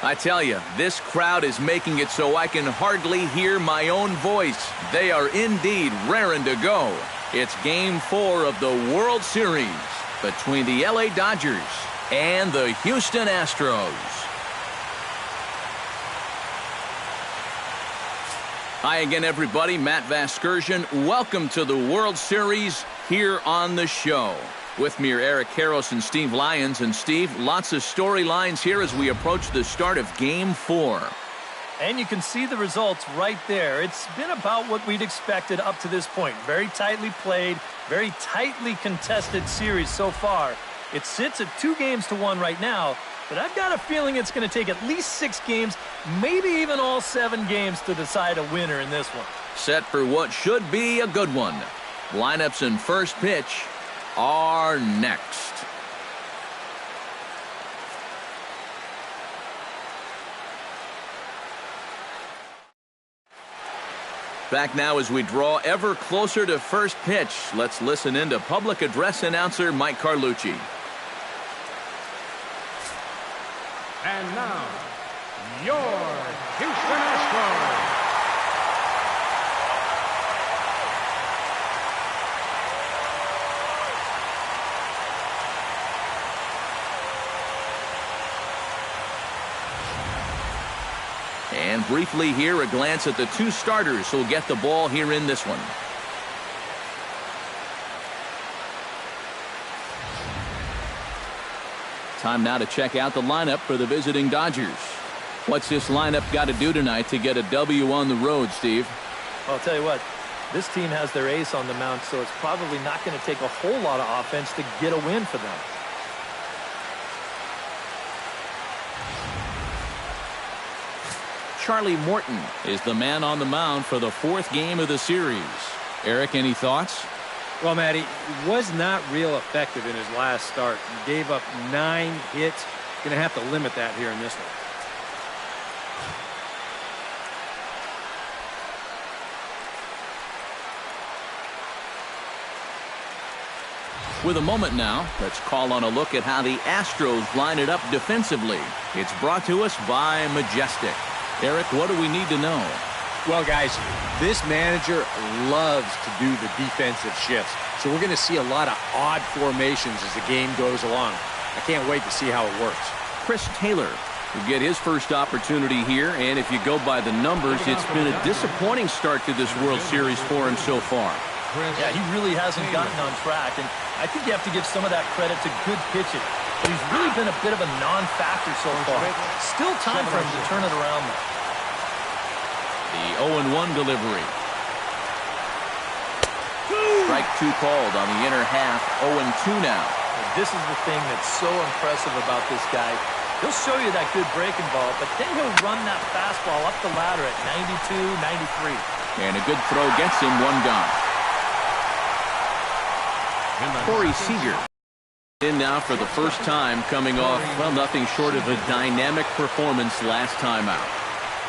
I tell you, this crowd is making it so I can hardly hear my own voice. They are indeed raring to go. It's Game 4 of the World Series between the LA Dodgers and the Houston Astros. Hi again, everybody. Matt Vasgersian. Welcome to the World Series here on the show. With me are Eric Karros and Steve Lyons. And Steve, lots of storylines here as we approach the start of Game 4. And you can see the results right there. It's been about what we'd expected up to this point. Very tightly played, very tightly contested series so far. It sits at 2-1 right now, but I've got a feeling it's going to take at least 6 games, maybe even all 7 games to decide a winner in this one. Set for what should be a good one. Lineups and first pitch are next. Back now as we draw ever closer to first pitch. Let's listen in to public address announcer Mike Carlucci. And now, your Houston Astros. And briefly here, a glance at the 2 starters who'll get the ball here in this one. Time now to check out the lineup for the visiting Dodgers. What's this lineup got to do tonight to get a W on the road, Steve? Well, I'll tell you what, this team has their ace on the mound, so it's probably not going to take a whole lot of offense to get a win for them. Charlie Morton is the man on the mound for the 4th game of the series. Eric, any thoughts? Well, Matty, was not real effective in his last start. He gave up 9 hits. Going to have to limit that here in this one. With a moment now, let's call on a look at how the Astros line it up defensively. It's brought to us by Majestic. Eric, what do we need to know? Well, guys, this manager loves to do the defensive shifts. So we're going to see a lot of odd formations as the game goes along. I can't wait to see how it works. Chris Taylor will get his first opportunity here. And if you go by the numbers, it's been a disappointing start to this World Series for him so far. Yeah, he really hasn't gotten on track. And I think you have to give some of that credit to good pitching. But he's really been a bit of a non-factor so far. Still time for him to turn it around, though. The 0-1 delivery. Strike 2 called on the inner half. 0-2 now. This is the thing that's so impressive about this guy. He'll show you that good breaking ball, but then he'll run that fastball up the ladder at 92, 93. And a good throw gets him 1 gone. Corey Seager in now for the first time, coming off, well, nothing short of a dynamic performance last time out.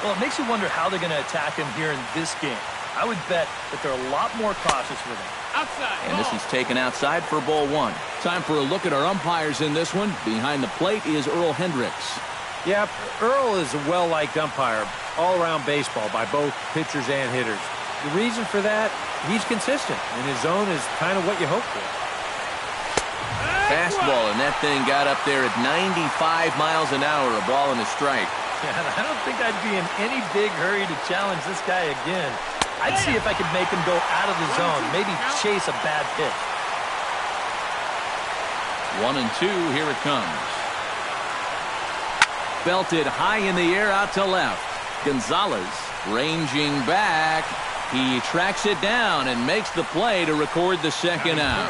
Well, it makes you wonder how they're going to attack him here in this game. I would bet that they're a lot more cautious with him. Outside. And this is taken outside for ball 1. Time for a look at our umpires in this one. Behind the plate is Earl Hendricks. Yeah, Earl is a well-liked umpire, all-around baseball by both pitchers and hitters. The reason for that, he's consistent, and his zone is kind of what you hope for. Fastball, and that thing got up there at 95 miles an hour, a ball and a strike. Yeah, I don't think I'd be in any big hurry to challenge this guy again. I'd see if I could make him go out of the zone, maybe chase a bad pitch. 1-2, here it comes. Belted high in the air out to left. Gonzalez ranging back. He tracks it down and makes the play to record the 2nd out.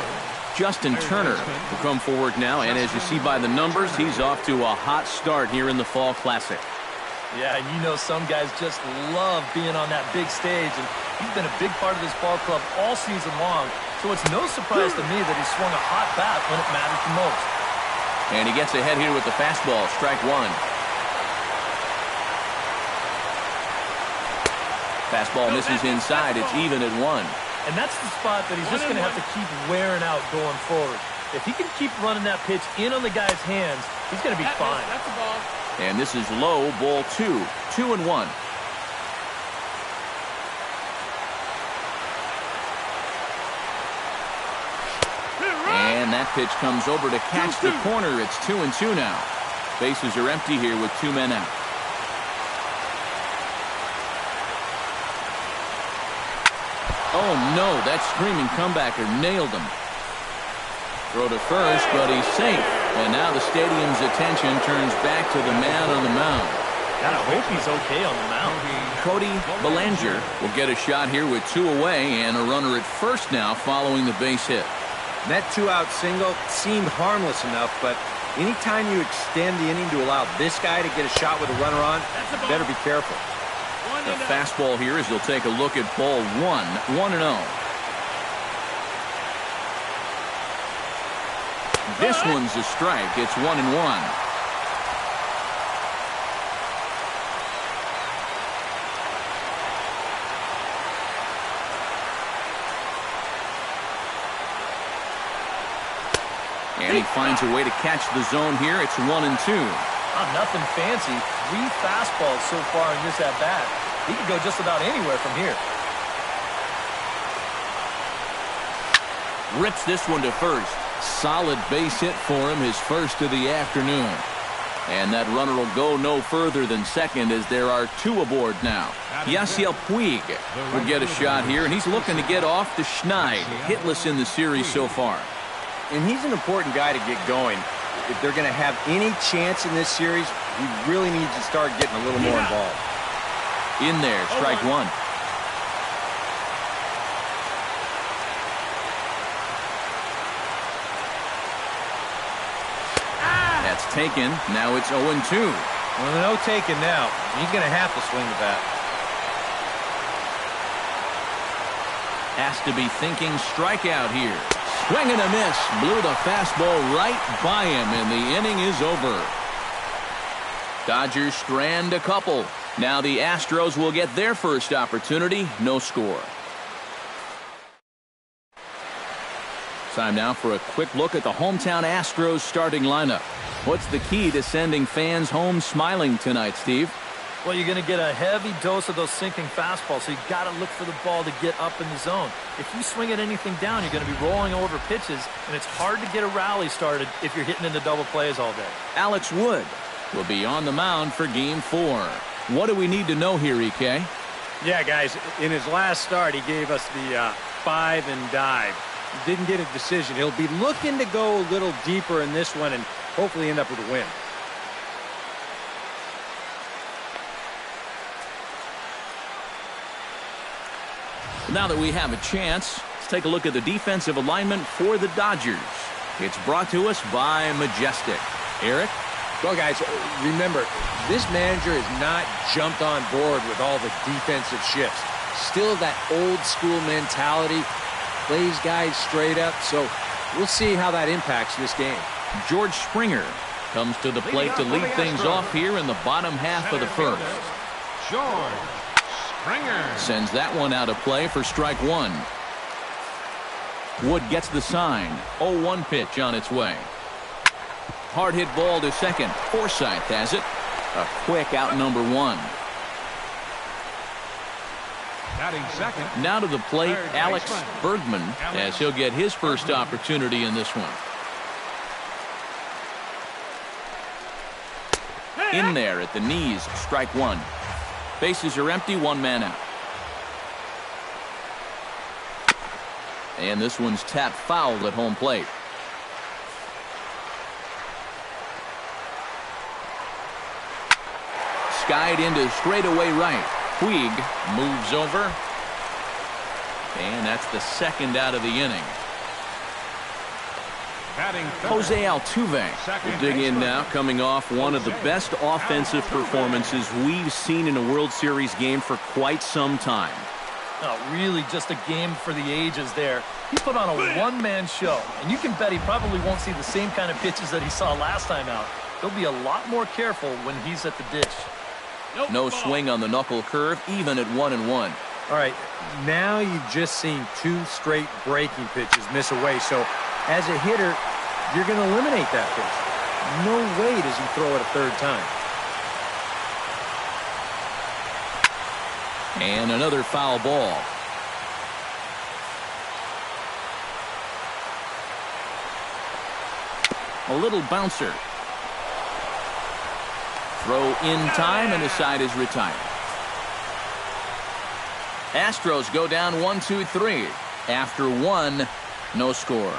Justin Turner will come forward now, and as you see by the numbers, he's off to a hot start here in the Fall Classic. Yeah, and you know some guys just love being on that big stage, and he's been a big part of this ball club all season long, so it's no surprise to me that he swung a hot bat when it mattered the most. And he gets ahead here with the fastball, strike 1. Fastball misses inside, it's even at 1. And that's the spot that he's just going to have to keep wearing out going forward. If he can keep running that pitch in on the guy's hands, he's going to be fine. That's the ball. And this is low, ball 2. 2-1. And that pitch comes over to catch the corner. It's 2-2 now. Bases are empty here with 2 men out. Oh no, that screaming comebacker nailed him. Throw to first, but he's safe. And now the stadium's attention turns back to the man on the mound. Gotta hope he's okay on the mound. Cody Bellinger will get a shot here with 2 away and a runner at first now following the base hit. And that 2-out single seemed harmless enough, but anytime you extend the inning to allow this guy to get a shot with a runner on, you better be careful. The fastball here as they'll take a look at ball 1. 1-0. This one's a strike. It's 1-1. And he finds a way to catch the zone here. It's 1-2. Nothing fancy. 3 fastballs so far in this at-bat. He can go just about anywhere from here. Rips this one to first. Solid base hit for him, his first of the afternoon. And that runner will go no further than second as there are 2 aboard now. Yasiel Puig will get a shot here, and he's looking to get off the schneid. Hitless in the series so far. And he's an important guy to get going. If they're going to have any chance in this series, he really needs to start getting a little more involved. In there, strike 1. That's taken. Now it's 0-2. Well, no taken now. He's going to have to swing the bat. Has to be thinking strikeout here. Swing and a miss. Blew the fastball right by him, and the inning is over. Dodgers strand a couple. Now the Astros will get their first opportunity. No score. Time now for a quick look at the hometown Astros starting lineup. What's the key to sending fans home smiling tonight, Steve? Well, you're going to get a heavy dose of those sinking fastballs, so you've got to look for the ball to get up in the zone. If you swing at anything down, you're going to be rolling over pitches, and it's hard to get a rally started if you're hitting into double plays all day. Alex Wood will be on the mound for Game 4. What do we need to know here, EK? Yeah, guys, in his last start, he gave us the 5 and dive. He didn't get a decision. He'll be looking to go a little deeper in this one and hopefully end up with a win. Now that we have a chance, let's take a look at the defensive alignment for the Dodgers. It's brought to us by Majestic. Eric? Well, guys, remember, this manager has not jumped on board with all the defensive shifts. Still that old school mentality, plays guys straight up, so we'll see how that impacts this game. George Springer comes to the plate to lead things off here in the bottom half of the first. George Springer sends that one out of play for strike 1. Wood gets the sign. 0-1 pitch on its way. Hard hit ball to second. Forsythe has it. A quick out number 1. batting second. Now to the plate, Alex Bergman, as he'll get his first opportunity in this one. In there at the knees, strike 1. Bases are empty, 1 man out. And this one's tapped foul at home plate. Skied into straightaway right. Puig moves over. And that's the second out of the inning. Jose Altuve will dig in now, coming off one of the best offensive performances we've seen in a World Series game for quite some time. Oh, really just a game for the ages there. He put on a one-man show, and you can bet he probably won't see the same kind of pitches that he saw last time out. He'll be a lot more careful when he's at the dish. No swing on the knuckle curve, even at 1-1. All right, now you've just seen 2 straight breaking pitches miss away, so as a hitter, you're going to eliminate that pitch. No way does he throw it a third time. And another foul ball. A little bouncer. Throw in time, and the side is retired. Astros go down 1-2-3. After one, no score.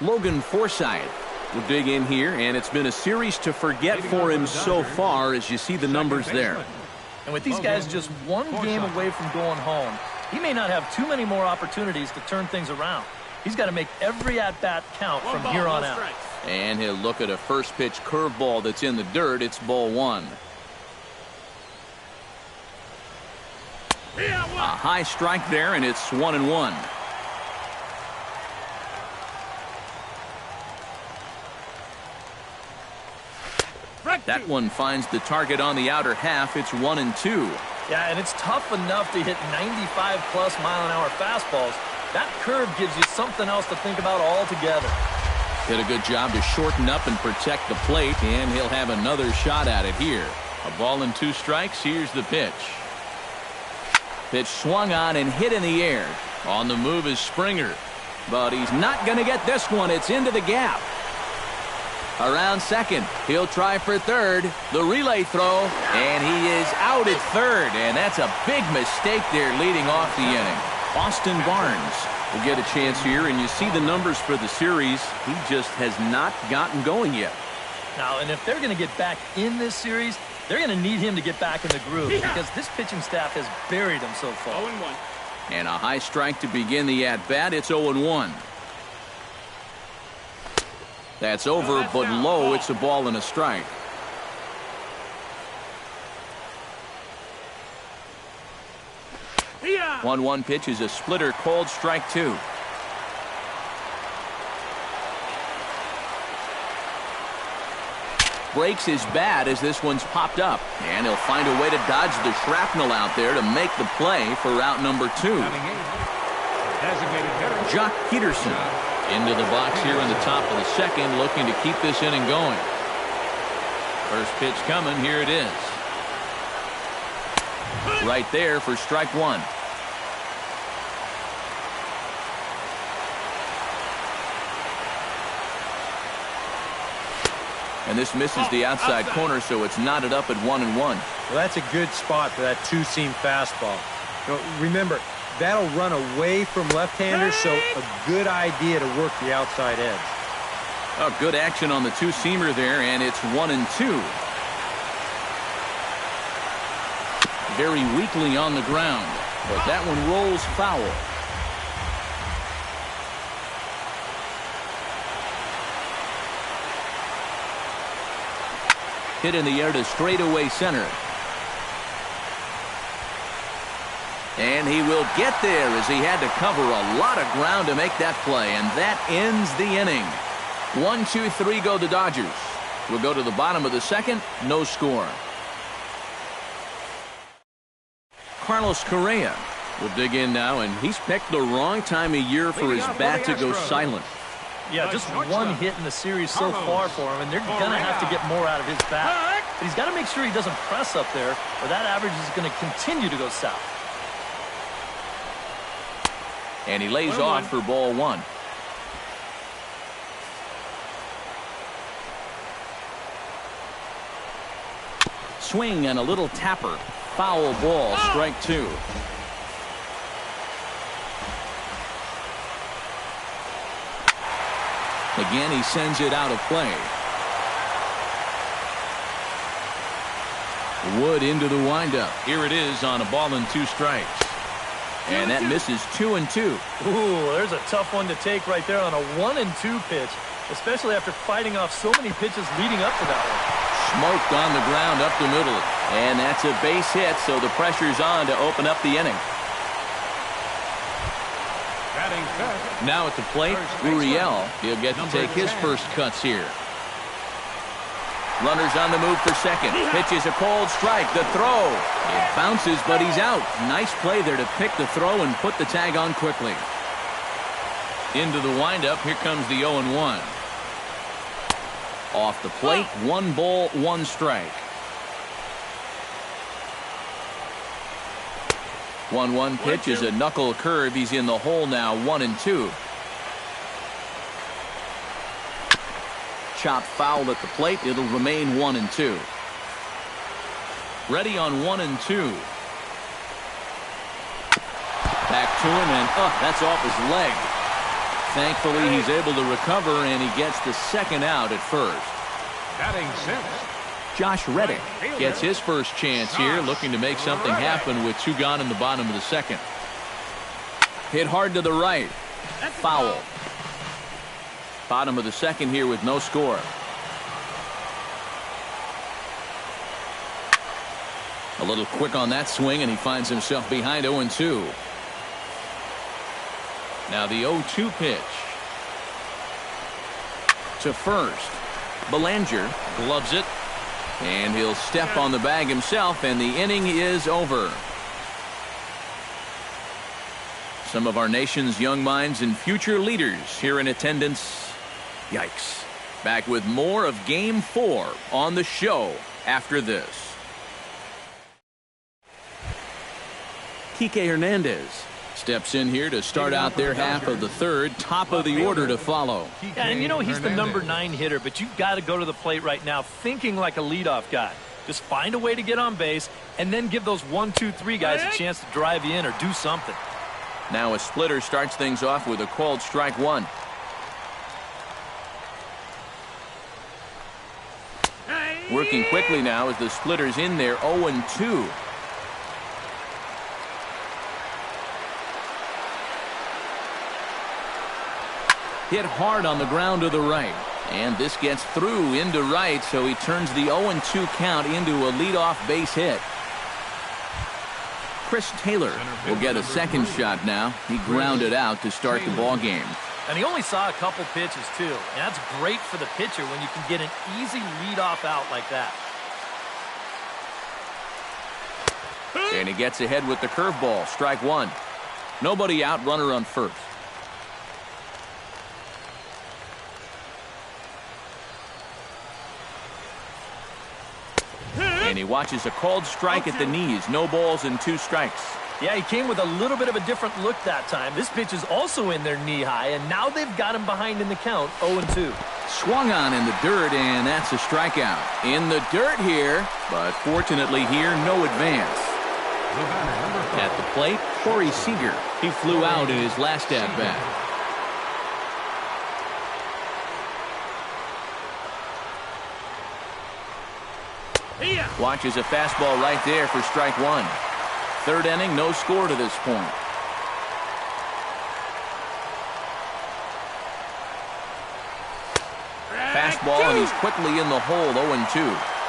Logan Forsythe will dig in here, and it's been a series to forget for him so far as you see the numbers there. And with these guys just one game away from going home, he may not have too many more opportunities to turn things around. He's got to make every at-bat count from here on out. And he'll look at a first pitch curveball that's in the dirt. It's ball one. A high strike there, and it's 1-1. That one finds the target on the outer half. It's 1-2. Yeah, and it's tough enough to hit 95-plus mile-an-hour fastballs. That curve gives you something else to think about altogether. Did a good job to shorten up and protect the plate, and he'll have another shot at it here. A ball and 2 strikes. Here's the pitch. Pitch swung on and hit in the air. On the move is Springer, but he's not going to get this one. It's into the gap. Around second, he'll try for third. The relay throw, and he is out at third, and that's a big mistake there leading off the inning. Austin Barnes will get a chance here, and you see the numbers for the series. He just has not gotten going yet. Now, and if they're going to get back in this series, they're going to need him to get back in the groove because this pitching staff has buried him so far. 0-1. And a high strike to begin the at-bat. It's 0-1. That's over, but low. It's a ball and a strike. Yeah. 1-1 pitch is a splitter, called strike 2. Breaks his bat as this one's popped up, and he'll find a way to dodge the shrapnel out there to make the play for route number 2. Jock Peterson into the box here in the top of the second, looking to keep this inning going. First pitch coming. Here it is. Right there for strike 1. And this misses the outside corner, so it's knotted up at 1-1. Well, that's a good spot for that two-seam fastball. Remember, that'll run away from left-handers, so a good idea to work the outside edge. Oh, good action on the two-seamer there, and it's 1-2. Very weakly on the ground, but that one rolls foul. Hit in the air to straightaway center. And he will get there as he had to cover a lot of ground to make that play. And that ends the inning. 1-2-3 go the Dodgers. We'll go to the bottom of the second. No score. Carlos Correa will dig in now, and he's picked the wrong time of year for his bat to go silent. Yeah, just one hit in the series so far for him, and they're going to have to get more out of his bat. But he's got to make sure he doesn't press up there, or that average is going to continue to go south. And he lays off for ball 1. Swing and a little tapper. Foul ball, strike 2. Again, he sends it out of play. Wood into the windup. Here it is on a ball and 2 strikes. And that misses 2-2. Ooh, there's a tough one to take right there on a 1-2 pitch, especially after fighting off so many pitches leading up to that one. Smoked on the ground up the middle. And that's a base hit, so the pressure's on to open up the inning. Now at the plate, Uriel. He'll get to take his first cuts here. Runners on the move for second. Pitches a cold strike. The throw. It bounces, but he's out. Nice play there to pick the throw and put the tag on quickly. Into the windup. Here comes the 0-1. Off the plate, 1 ball, 1 strike. 1-1 pitch is a knuckle curve. He's in the hole now, 1-2. Chop foul at the plate. It'll remain 1-2. Ready on 1-2. Back to him, and that's off his leg. Thankfully, he's able to recover, and he gets the second out at first. Batting 6th. Josh Reddick gets his first chance here, looking to make something happen with 2 gone in the bottom of the second. Hit hard to the right. Foul. Bottom of the second here with no score. A little quick on that swing, and he finds himself behind 0-2. Now the 0-2 pitch. To first. Belanger gloves it. And he'll step on the bag himself, and the inning is over. Some of our nation's young minds and future leaders here in attendance. Yikes. Back with more of Game 4 on the show after this. Kike Hernandez steps in here to start out their half of the third. Top of the order to follow. Yeah, and you know he's the number 9 hitter, but you've got to go to the plate right now thinking like a leadoff guy. Just find a way to get on base and then give those 1, 2, 3 guys a chance to drive you in or do something. Now a splitter starts things off with a called strike 1. Working quickly now as the splitter's in there. 0-2. Hit hard on the ground to the right. And this gets through into right, so he turns the 0-2 count into a leadoff base hit. Chris Taylor will get a second shot now. He grounded out to start the ball game. And he only saw a couple pitches, too. And that's great for the pitcher when you can get an easy leadoff out like that. And he gets ahead with the curveball. Strike 1. Nobody out, runner on first. And he watches a called strike at the knees. No balls and 2 strikes. Yeah, he came with a little bit of a different look that time. This pitch is also in their knee high, and now they've got him behind in the count, 0-2. Swung on in the dirt, and that's a strikeout. In the dirt here, but fortunately here, no advance. At the plate, Corey Seager. He flew out in his last at-bat. Watches a fastball right there for strike 1. Third inning, no score to this point. Fastball, and he's quickly in the hole, 0-2.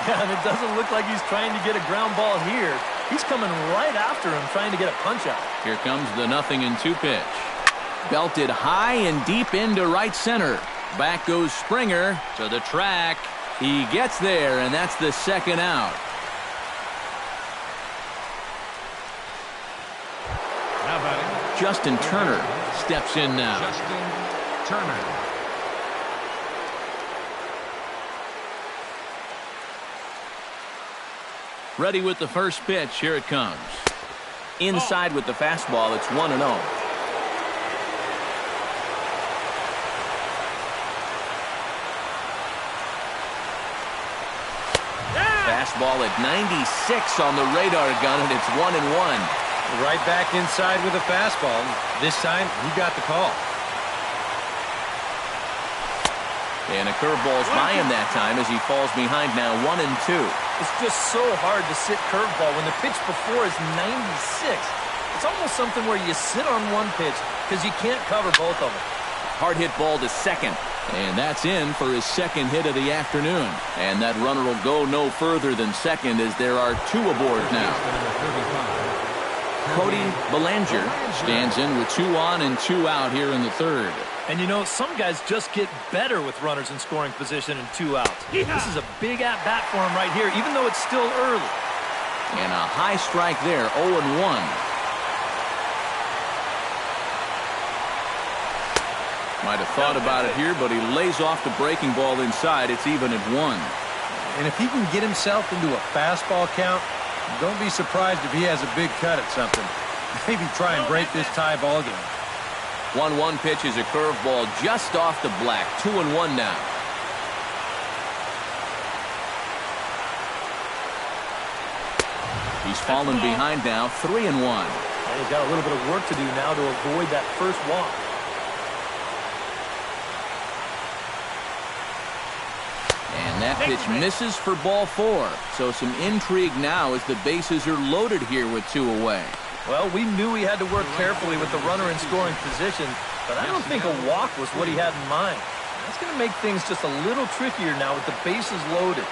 Yeah, and it doesn't look like he's trying to get a ground ball here. He's coming right after him, trying to get a punch out. Here comes the 0-2 pitch. Belted high and deep into right center. Back goes Springer to the track. He gets there, and that's the second out. Now batting, Justin Turner steps in now. Justin Turner. Ready with the first pitch. Here it comes. Inside with the fastball. It's 1-0. Fastball at 96 on the radar gun, and it's 1-1. Right back inside with a fastball. This time, he got the call. And a curveball's by him that time as he falls behind now, 1-2. It's just so hard to sit curveball when the pitch before is 96. It's almost something where you sit on one pitch because you can't cover both of them. Hard hit ball to second. And that's in for his second hit of the afternoon. And that runner will go no further than second as there are 2 aboard now. Cody Belanger stands in with 2 on and 2 out here in the third. And you know, some guys just get better with runners in scoring position and 2 outs. This is a big at-bat for him right here, even though it's still early. And a high strike there, 0-1. Might have thought about it here, but he lays off the breaking ball inside. It's even at 1. And if he can get himself into a fastball count, don't be surprised if he has a big cut at something. Maybe try and break this tie ball game. 1-1 pitch is a curveball just off the black. 2-1 now. He's fallen behind now. 3-1. And he's got a little bit of work to do now to avoid that first walk. And that pitch misses for ball 4. So some intrigue now as the bases are loaded here with 2 away. Well, we knew he had to work carefully with the runner in scoring position, but I don't think a walk was what he had in mind. That's going to make things just a little trickier now with the bases loaded.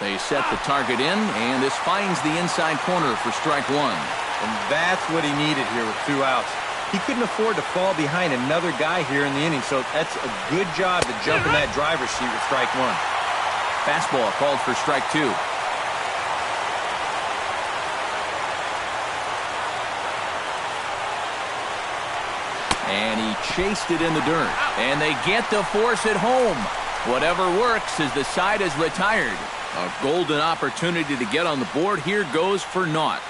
They set the target in, and this finds the inside corner for strike 1. And that's what he needed here with 2 outs. He couldn't afford to fall behind another guy here in the inning, so that's a good job to jump in that driver's seat with strike 1. Fastball called for strike 2. And he chased it in the dirt. And they get the force at home. Whatever works as the side is retired. A golden opportunity to get on the board here goes for naught.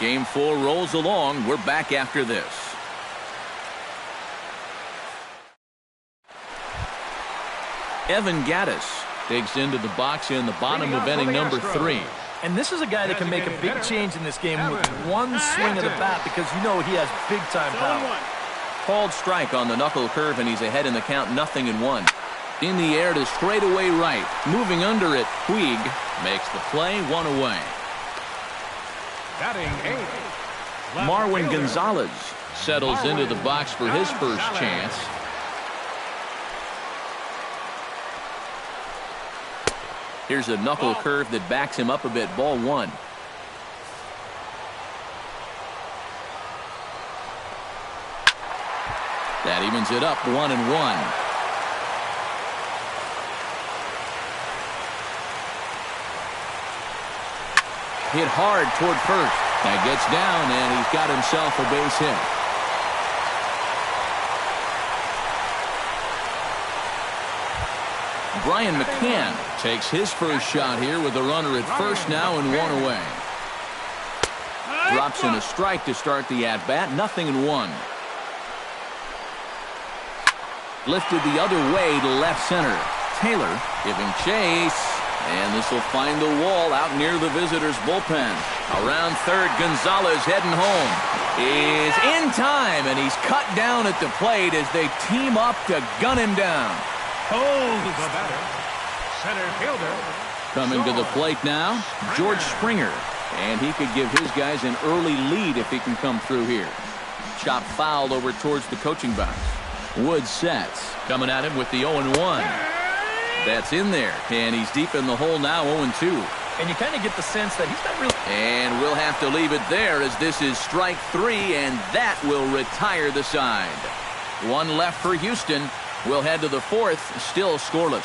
Game 4 rolls along. We're back after this. Evan Gattis digs into the box in the bottom of inning number 3. And this is a guy that can make a big change in this game with one swing of the bat because you know he has big-time power. Called strike on the knuckle curve, and he's ahead in the count, 0-1. In the air to straightaway right. Moving under it, Puig makes the play, 1 away. Batting 8. Marwin Gonzalez settles into the box for his first chance. Here's a knuckle curve that backs him up a bit. Ball 1. That evens it up, 1-1. Hit hard toward first. That gets down, and he's got himself a base hit. Brian McCann takes his first shot here with a runner at first now and 1 away. Drops in a strike to start the at-bat, 0-1. Lifted the other way to left center. Taylor giving chase, and this will find the wall out near the visitors' bullpen. Around third, Gonzalez heading home. Is in time, and he's cut down at the plate as they team up to gun him down. The batter, center fielder. Coming to the plate now, George Springer. And he could give his guys an early lead if he can come through here. Chop fouled over towards the coaching box. Woods sets. Coming at him with the 0-1. That's in there. And he's deep in the hole now, 0-2. And you kind of get the sense that he's not really... And we'll have to leave it there as this is strike 3, and that will retire the side. 1 left for Houston. We'll head to the 4th, still scoreless.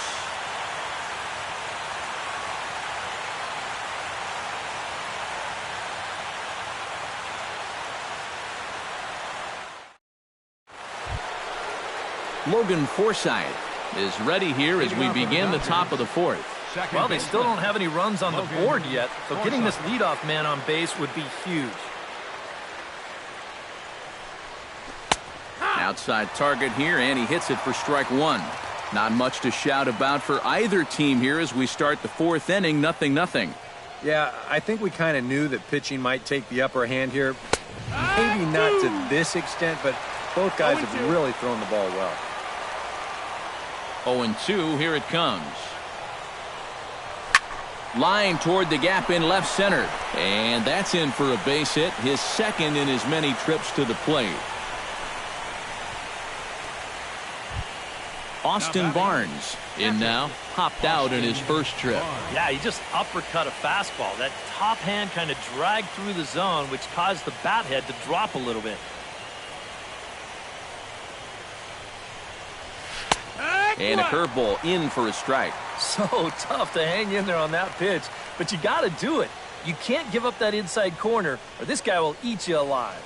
Logan Forsythe is ready here as we begin the top of the 4th. Well, they still don't have any runs on the board yet, so getting this leadoff man on base would be huge. Outside target here, and he hits it for strike 1. Not much to shout about for either team here as we start the 4th inning, 0-0. Yeah, I think we kind of knew that pitching might take the upper hand here. Maybe not to this extent, but both guys have really thrown the ball well. 0-2, here it comes. Line toward the gap in left center. And that's in for a base hit, his second in as many trips to the plate. Austin Barnes in now, popped out in his first trip. Yeah, he just uppercut a fastball. That top hand kind of dragged through the zone, which caused the bat head to drop a little bit. And a curveball in for a strike. So tough to hang in there on that pitch, but you got to do it. You can't give up that inside corner, or this guy will eat you alive.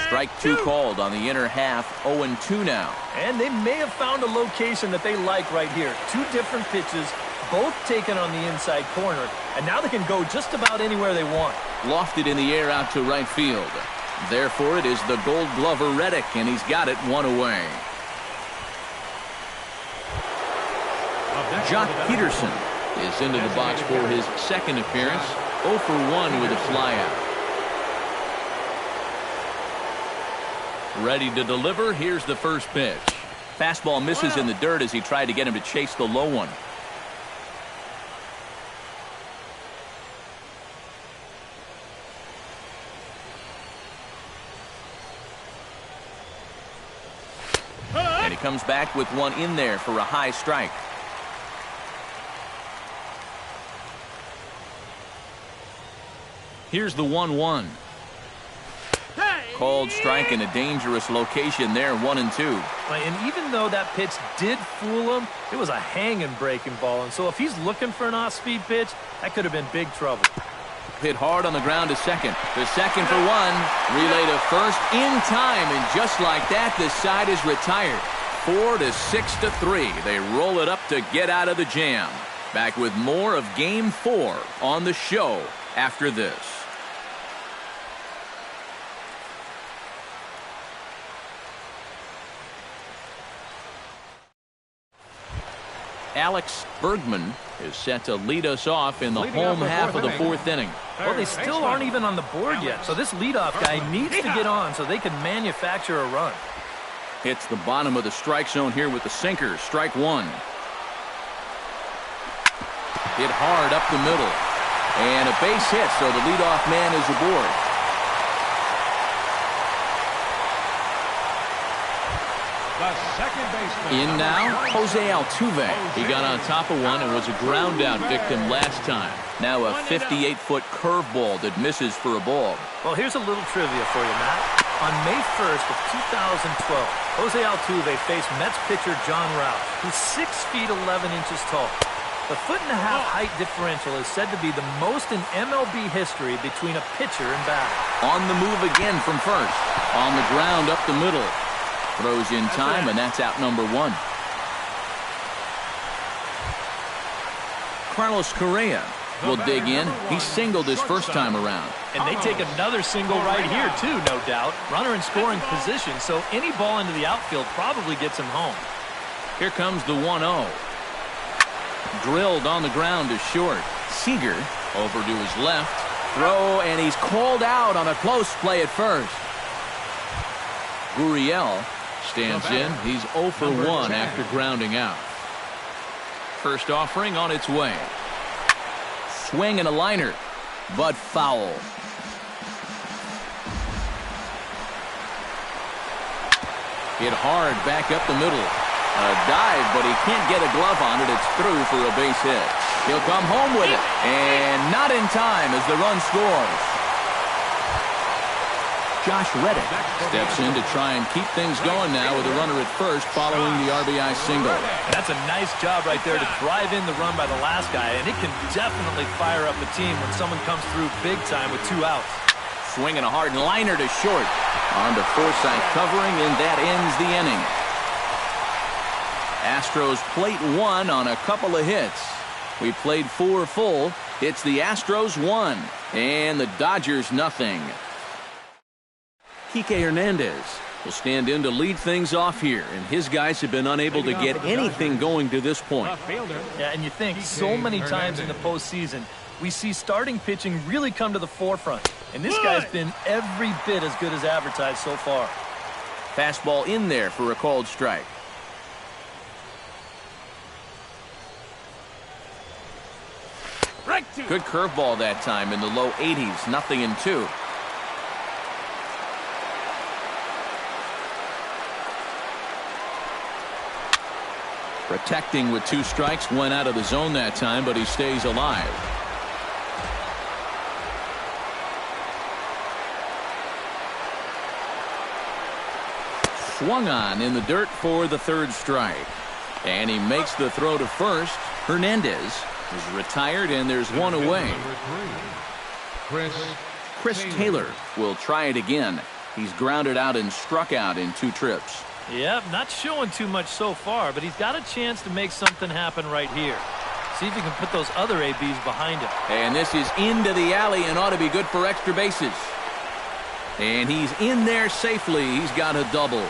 Strike two called on the inner half. 0-2 now. And they may have found a location that they like right here. Two different pitches, both taken on the inside corner. And now they can go just about anywhere they want. Lofted in the air out to right field. Therefore, it is the Gold Glover Reddick, and he's got it one away. Jock Peterson is into the box for his second appearance. 0 for 1 with a flyout. Ready to deliver. Here's the first pitch. Fastball misses in the dirt as he tried to get him to chase the low one. And he comes back with one in there for a high strike. Here's the 1-1. Called strike in a dangerous location there, 1-2. And even though that pitch did fool him, it was a hanging breaking ball. And so if he's looking for an off-speed pitch, that could have been big trouble. Hit hard on the ground to second. The second for one. Relay to first in time. And just like that, this side is retired. 4-6-3. They roll it up to get out of the jam. Back with more of Game 4 on the show after this. Alex Bergman is set to lead us off in the home half of the fourth inning. Well, they still aren't even on the board yet, so this leadoff guy needs to get on so they can manufacture a run. Hits the bottom of the strike zone here with the sinker. Strike one. Hit hard up the middle. And a base hit, so the leadoff man is aboard. The second baseman. In now, Jose Altuve. He got on top of one and was a ground out victim last time. Now a 58-foot curveball that misses for a ball. Well, here's a little trivia for you, Matt. On May 1st of 2012, Jose Altuve faced Mets pitcher John Roush, who's 6 feet 11 inches tall. The 1.5-foot height differential is said to be the most in MLB history between a pitcher and batter. On the move again from first. On the ground up the middle. Throws in time, and that's out number one. Carlos Correa will dig in. He singled his first time around. And they take another single right here, too, no doubt. Runner in scoring position, so any ball into the outfield probably gets him home. Here comes the 1-0. Drilled on the ground to short. Seager over to his left. Throw, and he's called out on a close play at first. Gurriel stands in. He's 0 for 1 after grounding out. First offering on its way. Swing and a liner, but foul. Hit hard back up the middle. A dive, but he can't get a glove on it. It's through for a base hit. He'll come home with it, and not in time as the run scores. Josh Reddick steps in to try and keep things going now with a runner at first following the RBI single. And that's a nice job right there to drive in the run by the last guy, and it can definitely fire up the team when someone comes through big time with 2 outs. Swinging a hard liner to short. On to Forsythe covering, and that ends the inning. Astros plate 1 on a couple of hits. We played 4 full. It's the Astros 1 and the Dodgers nothing. Kike Hernandez will stand in to lead things off here, and his guys have been unable to get anything going to this point. Yeah, and you think so many times in the postseason, we see starting pitching really come to the forefront, and this guy's been every bit as good as advertised so far. Fastball in there for a called strike. Good curveball that time in the low 80s, 0-2. Protecting with 2 strikes, went out of the zone that time, but he stays alive. Swung on in the dirt for the 3rd strike. And he makes the throw to first. Hernandez is retired, and there's one away. Chris Taylor will try it again. He's grounded out and struck out in 2 trips. Yep, not showing too much so far, but he's got a chance to make something happen right here. See if he can put those other ABs behind him. And this is into the alley and ought to be good for extra bases. And he's in there safely. He's got a double.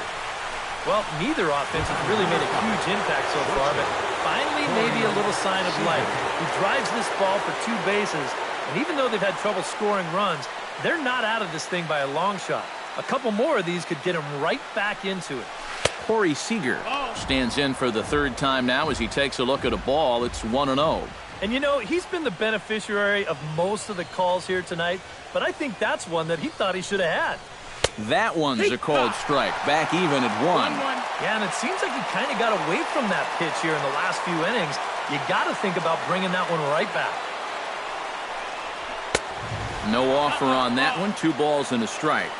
Well, neither offense has really made a huge impact so far, but finally maybe a little sign of life. He drives this ball for 2 bases, and even though they've had trouble scoring runs, they're not out of this thing by a long shot. A couple more of these could get him right back into it. Corey Seager stands in for the 3rd time now as he takes a look at a ball. It's 1-0. And you know, he's been the beneficiary of most of the calls here tonight, but I think that's one that he thought he should have had. That one's a called strike. Back even at 1. Yeah, and it seems like he kind of got away from that pitch here in the last few innings. You got to think about bringing that one right back. No offer on that one. 2 balls and a strike.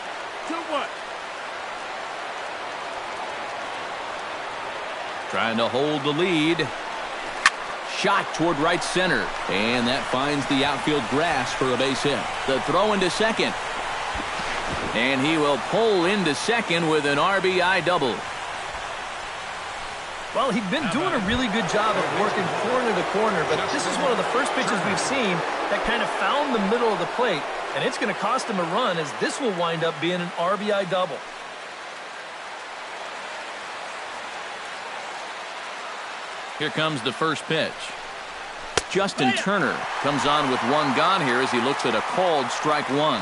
2-1. Trying to hold the lead. Shot toward right center. And that finds the outfield grass for a base hit. The throw into second. And he will pull into second with an RBI double. Well, he'd been doing a really good job of working corner to corner, but this is one of the first pitches we've seen that kind of found the middle of the plate, and it's going to cost him a run as this will wind up being an RBI double. Here comes the first pitch. Justin Turner comes on with 1 gone here as he looks at a called strike 1.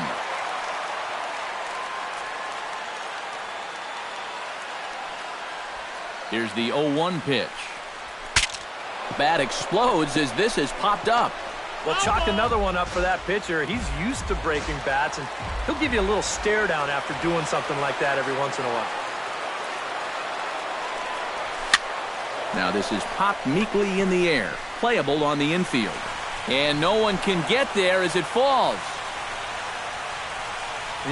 Here's the 0-1 pitch. Bat explodes as this has popped up. Well, chalk another one up for that pitcher. He's used to breaking bats, and he'll give you a little stare down after doing something like that every once in a while. Now this is popped meekly in the air. Playable on the infield. And no one can get there as it falls.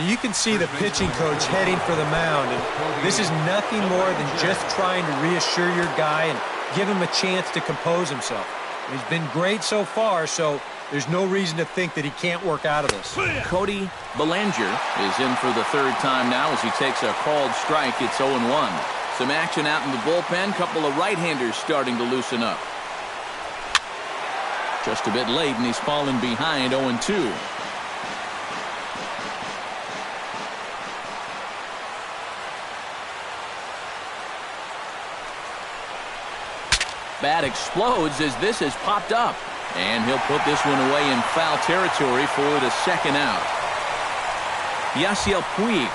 You can see the pitching coach heading for the mound, and this is nothing more than just trying to reassure your guy and give him a chance to compose himself. He's been great so far, so there's no reason to think that he can't work out of this. Cody Bellinger is in for the 3rd time now as he takes a called strike. It's 0-1. Some action out in the bullpen. Couple of right-handers starting to loosen up. Just a bit late, and he's fallen behind 0-2. Bat explodes as this has popped up. And he'll put this one away in foul territory for the 2nd out. Yasiel Puig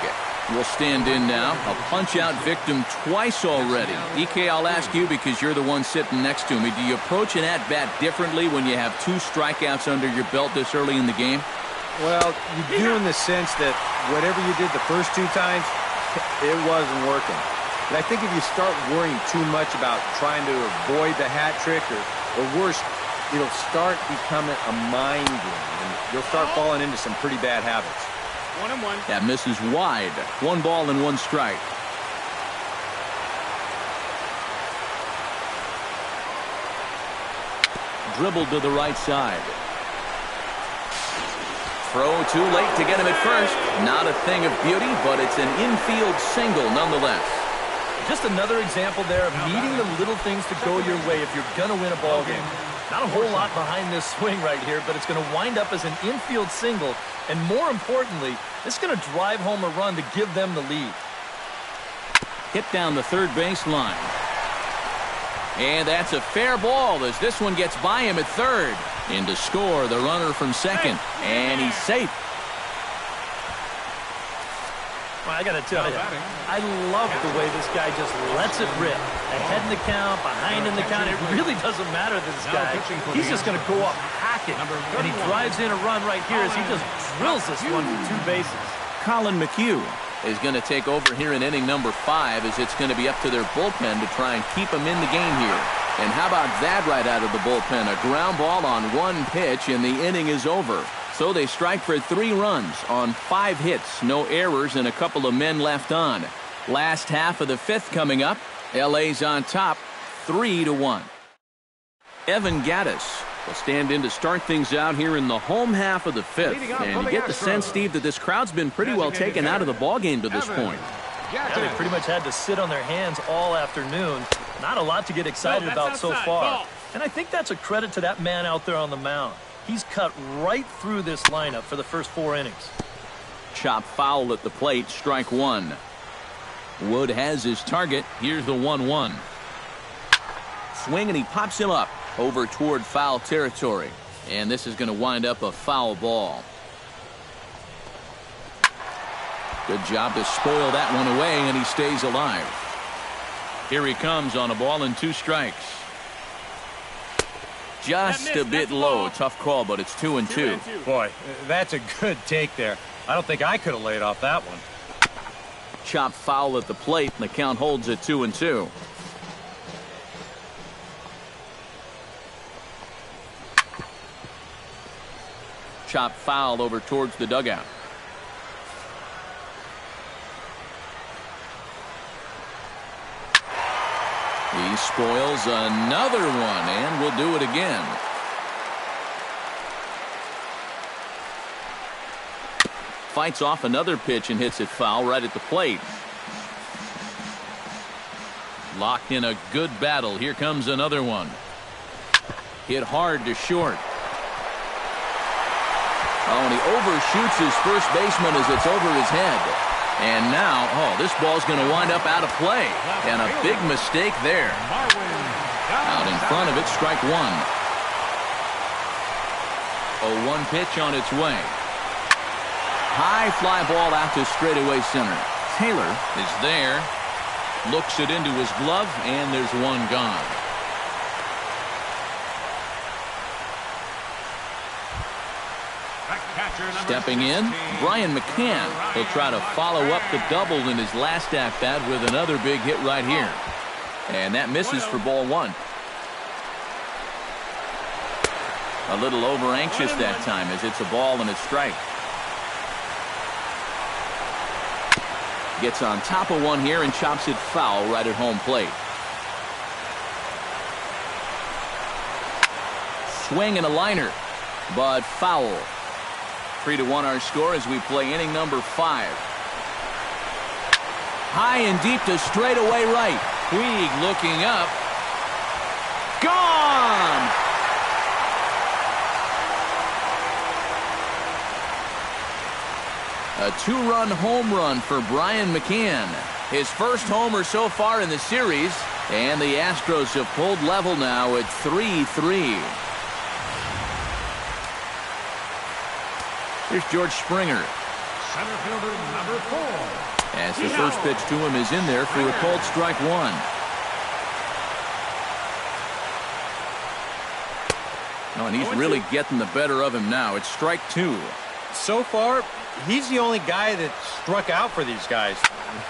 will stand in now. A punch-out victim twice already. DK, I'll ask you because you're the one sitting next to me. Do you approach an at-bat differently when you have 2 strikeouts under your belt this early in the game? Well, you do in the sense that whatever you did the first 2 times, it wasn't working. But I think if you start worrying too much about trying to avoid the hat trick, or worse, it'll start becoming a mind game, and you'll start falling into some pretty bad habits. 1-1. That misses wide. 1 ball and 1 strike. Dribbled to the right side. Throw too late to get him at first. Not a thing of beauty, but it's an infield single nonetheless. Just another example there of needing the little things to go your way if you're going to win a ball game. Not a whole lot behind this swing right here, but it's going to wind up as an infield single. And more importantly, it's going to drive home a run to give them the lead. Hit down the 3rd base line. And that's a fair ball as this one gets by him at 3rd. In to score the runner from 2nd. And he's safe. Well, I got to tell you, I love the way this guy just lets it rip. Ahead in the count, behind in the count. It really doesn't matter to this guy. He's just going to go up hacking. And he drives in a run right here as he just drills this one for 2 bases. Colin McHugh is going to take over here in inning number 5 as it's going to be up to their bullpen to try and keep him in the game here. And how about that right out of the bullpen? A ground ball on 1 pitch and the inning is over. So they strike for 3 runs on 5 hits, no errors, and a couple of men left on. Last half of the 5th coming up. LA's on top, 3-1. Evan Gattis Will stand in to start things out here in the home half of the fifth. And you get the sense, Steve, that this crowd's been pretty well taken out of the ballgame to this point. Yeah, they pretty much had to sit on their hands all afternoon. Not a lot to get excited about so far. And I think that's a credit to that man out there on the mound. He's cut right through this lineup for the first 4 innings. Chop foul at the plate, strike one. Wood has his target. Here's the 1-1. Swing, and he pops him up over toward foul territory. And this is going to wind up a foul ball. Good job to spoil that one away, and he stays alive. Here he comes on a ball and 2 strikes. Just a bit low. Tough call, but it's 2-2. Boy, that's a good take there. I don't think I could have laid off that one. Chop foul at the plate, and the count holds at 2-2. Chop foul over towards the dugout. He spoils another one, and will do it again. Fights off another pitch and hits it foul right at the plate. Locked in a good battle. Here comes another one. Hit hard to short. Oh, and he overshoots his first baseman as it's over his head. And now, this ball's going to wind up out of play. And a big mistake there. Out in front of it, strike one. 0-1 pitch on its way. High fly ball out to straightaway center. Taylor is there. Looks it into his glove, and there's one gone. Stepping in, Brian McCann. He'll try to follow up the double in his last at-bat with another big hit right here. And that misses for ball one. A little over-anxious that time as it's a ball and a strike. Gets on top of one here and chops it foul right at home plate. Swing and a liner, but foul. 3-1 our score as we play inning number 5. High and deep to straightaway right. Puig looking up. Gone! A 2-run home run for Brian McCann. His first homer so far in the series. And the Astros have pulled level now at 3-3. Here's George Springer. Center fielder number 4. As the first pitch to him is in there for a called strike one. Oh, and he's really getting the better of him now. It's strike 2. So far, he's the only guy that struck out for these guys.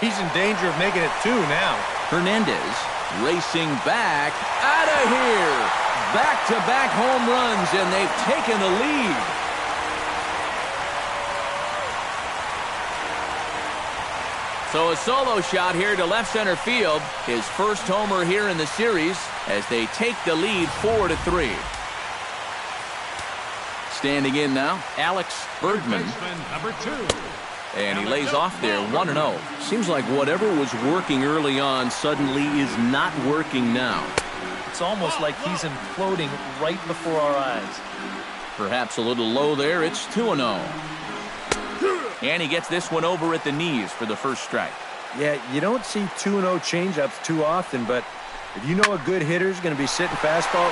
He's in danger of making it 2 now. Hernandez racing back out of here. Back-to-back home runs, and they've taken the lead. So a solo shot here to left center field. His first homer here in the series as they take the lead 4-3. Standing in now, Alex Bergman. Number 2. And he lays off there 1-0. Seems like whatever was working early on suddenly is not working now. It's almost like he's imploding right before our eyes. Perhaps a little low there. It's 2-0. And he gets this one over at the knees for the first strike. Yeah, you don't see 2-0 changeups too often, but if you know a good hitter's going to be sitting fastball,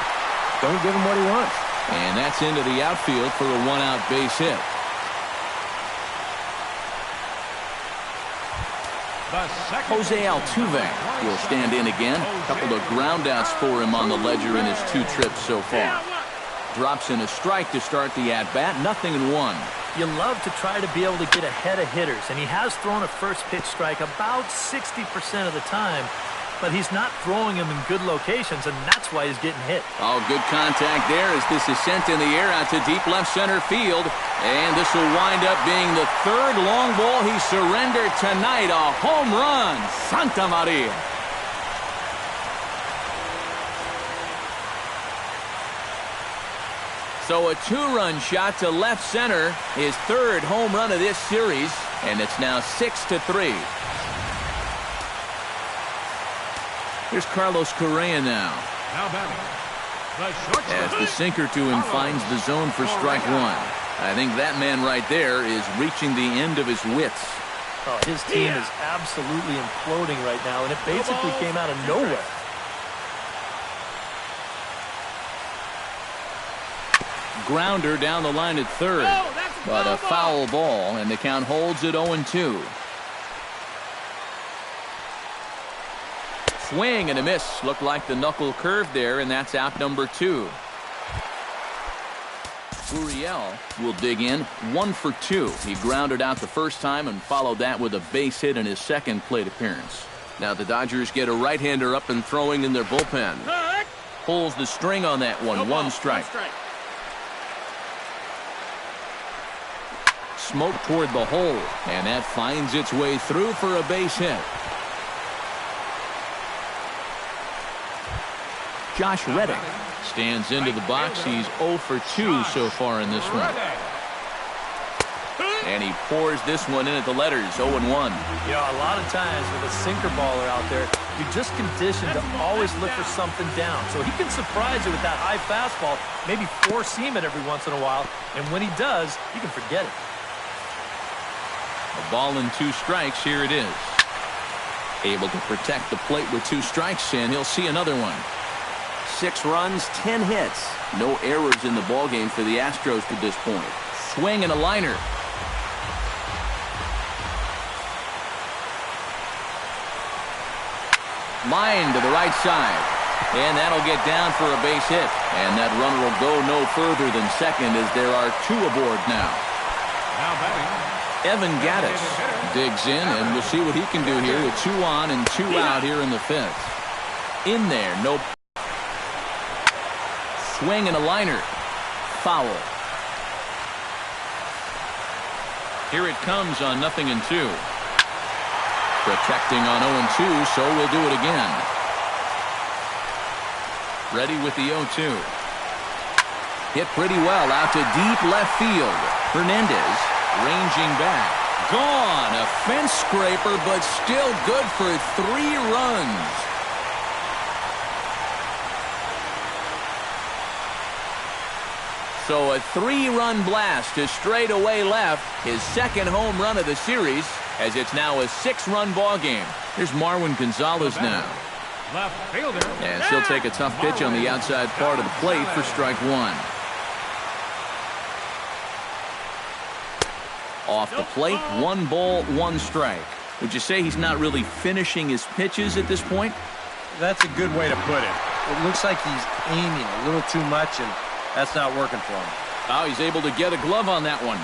don't give him what he wants. And that's into the outfield for a one-out base hit. Jose Altuve will stand in again. A couple of groundouts for him on the ledger in his 2 trips so far. Drops in a strike to start the at-bat. 0-1. You love to try to be able to get ahead of hitters, and he has thrown a first pitch strike about 60% of the time, but he's not throwing them in good locations, and that's why he's getting hit. Oh, good contact there as this is sent in the air out to deep left center field, and this will wind up being the 3rd long ball he surrendered tonight. A home run. Santa Maria. So a 2-run shot to left center, his 3rd home run of this series, and it's now 6-3. Here's Carlos Correa now. Now batting, the shortstop. As the sinker to him finds the zone for strike 1. I think that man right there is reaching the end of his wits. Oh, his team is absolutely imploding right now, and it basically came out of nowhere. Grounder down the line at 3rd. But a foul ball, and the count holds at 0-2. Swing and a miss. Looked like the knuckle curve there, and that's out number 2. Gurriel will dig in 1 for 2. He grounded out the first time and followed that with a base hit in his 2nd plate appearance. Now the Dodgers get a right-hander up and throwing in their bullpen. Pulls the string on that one. 1 strike. Smoke toward the hole, and that finds its way through for a base hit. Josh Reddick stands into the box. He's 0 for 2 so far in this one. And he pours this one in at the letters, 0-1. You know, a lot of times with a sinker baller out there, you're just conditioned to always look for something down. So he can surprise you with that high fastball, maybe 4-seam it every once in a while. And when he does, you can forget it. A ball and 2 strikes. Here it is. Able to protect the plate with 2 strikes, and he'll see another one. 6 runs, 10 hits. No errors in the ballgame for the Astros to this point. Swing and a liner. Line to the right side. And that'll get down for a base hit. And that runner will go no further than second as there are 2 aboard now. Now batting, Evan Gattis digs in, and we'll see what he can do here with 2 on and 2 out here in the 5th. In there, no. Swing and a liner. Foul. Here it comes on 0-2. Protecting on 0-2, so we'll do it again. Ready with the 0-2. Hit pretty well out to deep left field. Hernandez ranging back. Gone. A fence scraper, but still good for 3 runs. So a 3-run blast to straightaway left, his 2nd home run of the series, as it's now a 6-run ball game. Here's Marwin Gonzalez now. left fielder. And she'll take a tough pitch on the outside part of the plate for strike 1. Off the plate, 1 ball, 1 strike. Would you say he's not really finishing his pitches at this point? That's a good way to put it. It looks like he's aiming a little too much, and that's not working for him. Oh, he's able to get a glove on that one.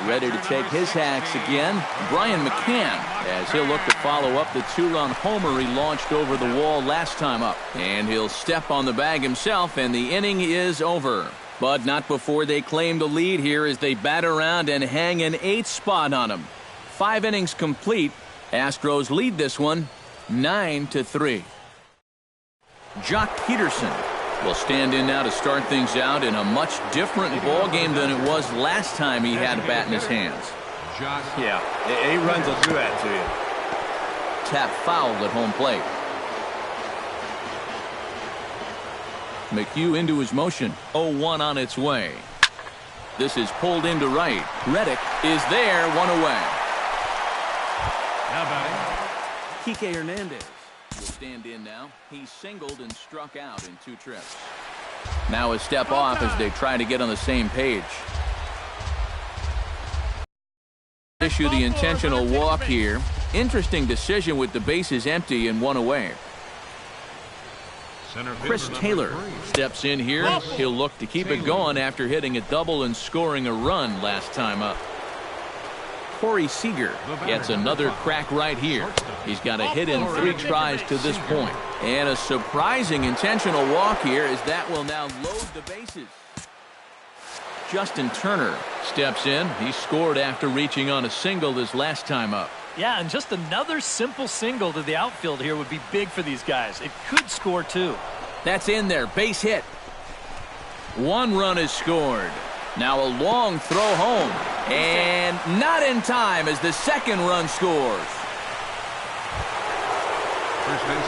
Ready to take his hacks again, Brian McCann, as he'll look to follow up the 2-run homer he launched over the wall last time up. And he'll step on the bag himself, and the inning is over. But not before they claim the lead here as they bat around and hang an 8th spot on him. 5 innings complete. Astros lead this one 9-3. Jock Peterson will stand in now to start things out in a much different ball game than it was last time he had a bat in his hands. Yeah, 8 runs will do that to you. Tap fouled at home plate. McHugh into his motion. 0-1 on its way. This is pulled into right. Reddick is there, 1 away. Now batting, Kike Hernandez will stand in now. He singled and struck out in 2 trips. Now a step off as they try to get on the same page. Issue the intentional walk here. Interesting decision with the bases empty and 1 away. Chris Taylor steps in here. He'll look to keep it going after hitting a double and scoring a run last time up. Corey Seager gets another crack right here. He's got a hit in 3 tries to this point. And a surprising intentional walk here as that will now load the bases. Justin Turner steps in. He scored after reaching on a single this last time up. Yeah, and just another simple single to the outfield here would be big for these guys. It could score too. That's in there. Base hit. One run is scored. Now a long throw home. And not in time as the second run scores.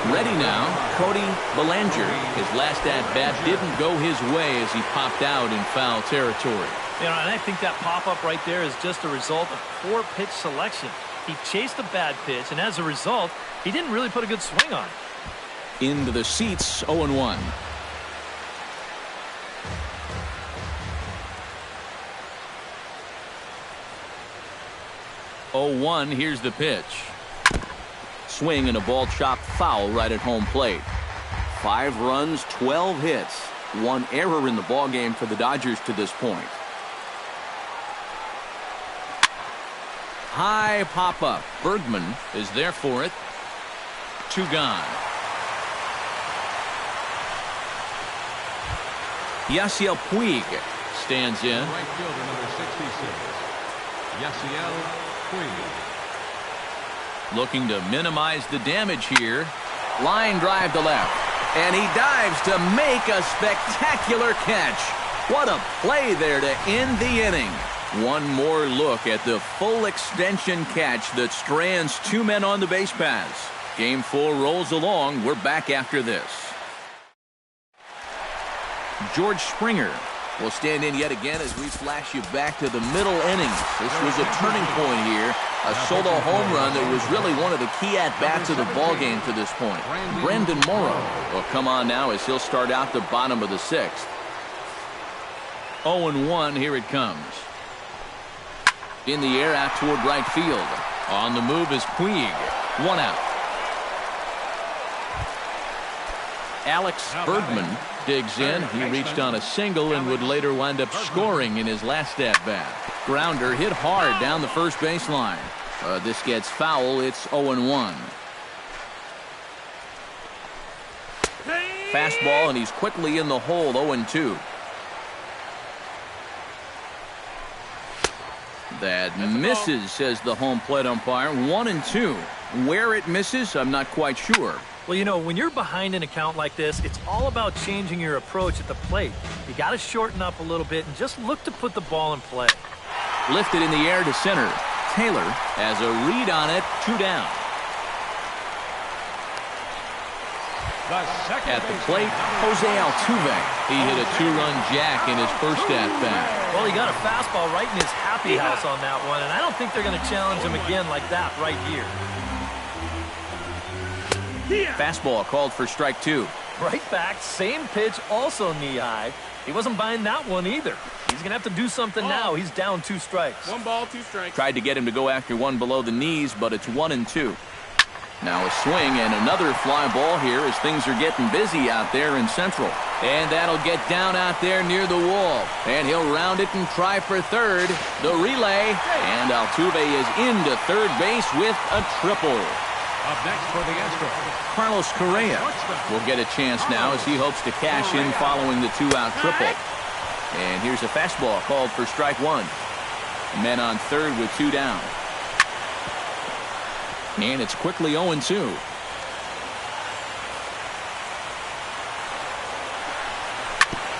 Ready now, Cody Bellinger. His last at-bat didn't go his way as he popped out in foul territory. You know, and I think that pop-up right there is just a result of poor pitch selection. He chased a bad pitch, and as a result, he didn't really put a good swing on it. Into the seats, 0-1. Here's the pitch. Swing and a ball chopped foul right at home plate. 5 runs, 12 hits. 1 error in the ballgame for the Dodgers to this point. High pop-up. Bergman is there for it. 2 gone. Yasiel Puig stands in. Right fielder number 66, Yasiel Puig. Looking to minimize the damage here. Line drive to left. And he dives to make a spectacular catch. What a play there to end the inning. One more look at the full extension catch that strands 2 men on the base paths. Game 4 rolls along. We're back after this. George Springer will stand in yet again as we flash you back to the middle innings. This was a turning point here. A solo home run that was really one of the key at-bats of the ballgame to this point. Brandon Morrow will come on now as he'll start out the bottom of the 6th. 0-1, here it comes. In the air out toward right field. On the move is Puig. 1 out. Alex Bergman digs in. He reached on a single and would later wind up scoring in his last at-bat. Grounder hit hard down the first baseline. This gets foul. It's 0-1. Fastball, and he's quickly in the hole. 0-2. That misses, says the home plate umpire. 1-2. Where it misses, I'm not quite sure. Well, you know, when you're behind an account like this, it's all about changing your approach at the plate. You got to shorten up a little bit and just look to put the ball in play. Lifted in the air to center. Taylor has a read on it. 2 down. At the plate, Jose Altuve. He hit a 2-run jack in his first at-bat. Well, he got a fastball right in his happy house on that one, and I don't think they're going to challenge him again like that right here. Fastball called for strike 2. Right back, same pitch, also knee-high. He wasn't buying that one either. He's going to have to do something now. He's down 2 strikes. 1 ball, 2 strikes. Tried to get him to go after one below the knees, but it's 1-2. Now a swing and another fly ball here as things are getting busy out there in Central. And that'll get down out there near the wall. And he'll round it and try for third. The relay. And Altuve is into third base with a triple. Up next for the Astros, Carlos Correa will get a chance now as he hopes to cash in following the 2-out triple. And here's a fastball called for strike 1. Men on third with 2 down. And it's quickly 0-2.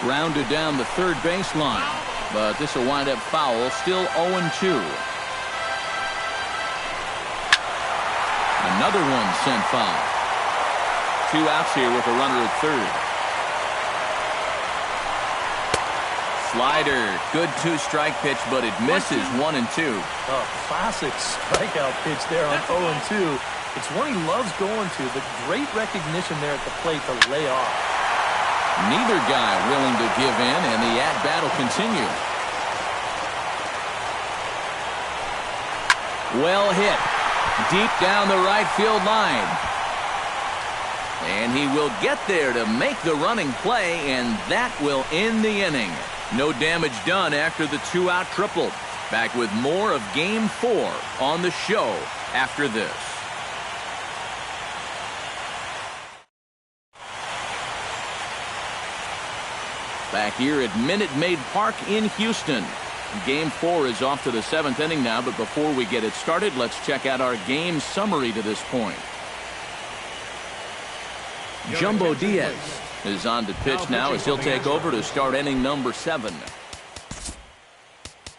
Grounded down the third baseline. But this will wind up foul. Still 0-2. Another one sent foul. 2 outs here with a runner at third. Slider. Good 2-strike pitch, but it misses. 1-2. Oh, classic strikeout pitch there on 0-2. It's one he loves going to, but great recognition there at the plate to lay off. Neither guy willing to give in, and the at-bat will continue. Well hit. Deep down the right field line. And he will get there to make the running play, and that will end the inning. No damage done after the 2-out triple. Back with more of Game 4 on the show after this. Back here at Minute Maid Park in Houston. Game 4 is off to the 7th inning now, but before we get it started, let's check out our game summary to this point. Jumbo Diaz is on the pitch now as he'll take over to start inning number 7.